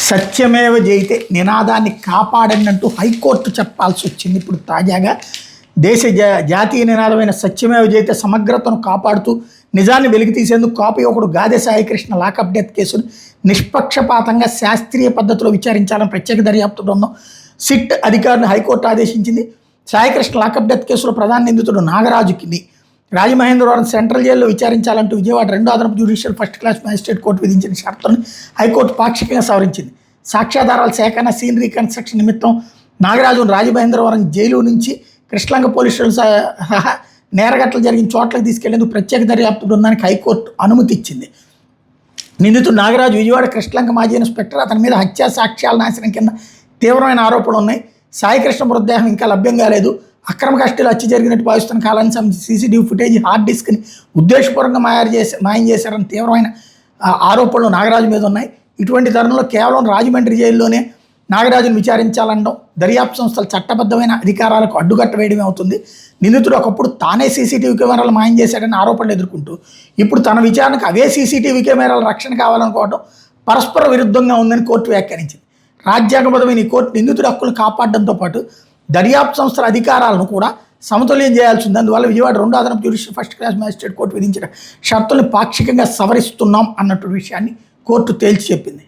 సత్యమేవ జయితే నినాదాన్ని కాపాడనంటూ హైకోర్టు చెప్పాల్సి వచ్చింది. ఇప్పుడు తాజాగా జాతీయ నినాదమైన సత్యమేవ జయితే సమగ్రతను కాపాడుతూ నిజాన్ని వెలికితీసేందుకు కాపీ ఒకడు గాదె సాయికృష్ణ లాకప్ డెత్ కేసును నిష్పక్షపాతంగా శాస్త్రీయ పద్ధతిలో విచారించాలని ప్రత్యేక దర్యాప్తు బృందం సిట్ అధికారిని హైకోర్టు ఆదేశించింది. సాయికృష్ణ లాకప్ డెత్ కేసులో ప్రధాన నిందితుడు నాగరాజుకి రాజమహేంద్రవరం సెంట్రల్ జైల్లో విచారించాలంటూ విజయవాడ 2వ అదనపు judicial first class magistrate court విధించిన షరతులను హైకోర్టు పాక్షికంగా సవరించింది. సాక్ష్యాధారాల సేకరణ, సీన్ రీకన్స్ట్రక్షన్ నిమిత్తం నాగరాజును రాజమహేంద్రవరం జైలు నుంచి కృష్ణలంక పోలీసులు సహా నేరగట్టలు జరిగిన చోట్లకు తీసుకెళ్లేందుకు ప్రత్యేక దర్యాప్తు బృందానికి హైకోర్టు అనుమతి ఇచ్చింది. నిందితుడు నాగరాజు విజయవాడ కృష్ణలంక మాజీ ఇన్స్పెక్టర్. అతని మీద హత్యా సాక్ష్యాల నాశనం కింద తీవ్రమైన ఆరోపణలు ఉన్నాయి. సాయికృష్ణ మృతదేహం ఇంకా లభ్యం కాలేదు. అక్రమ కస్టడీలో హత్య జరిగినట్టు భావిస్తున్న కాలానికి సంబంధించి సీసీటీవీ ఫుటేజ్, హార్డ్ డిస్క్ని ఉద్దేశపూర్వకంగా మాయం చేశారని తీవ్రమైన ఆరోపణలు నాగరాజు మీద ఉన్నాయి. ఇటువంటి తరుణంలో కేవలం రాజమండ్రి జైల్లోనే నాగరాజును విచారించాలనడం దర్యాప్తు సంస్థల చట్టబద్ధమైన అధికారాలకు అడ్డుకట్ట వేయడమే అవుతుంది. నిందితుడు ఒకప్పుడు తానే సీసీటీవీ కెమెరాలు మాయం చేశాడని ఆరోపణలు ఎదుర్కొంటూ ఇప్పుడు తన విచారణకు అవే సీసీటీవీ కెమెరాల రక్షణ కావాలనుకోవడం పరస్పర విరుద్ధంగా ఉందని కోర్టు వ్యాఖ్యానించింది. రాజ్యాంగబద్ధమైన ఈ కోర్టు నిందితుడి హక్కులు కాపాడడంతో పాటు దర్యాప్తు సంస్థల అధికారాలను కూడా సమతుల్యం చేయాల్సి ఉంది. అందువల్ల విజయవాడ 2వ అదనపు judicial first class magistrate court విధించిన షరతులను పాక్షికంగా సవరిస్తున్నాం అన్నట్టు విషయాన్ని కోర్టు తేల్చి చెప్పింది.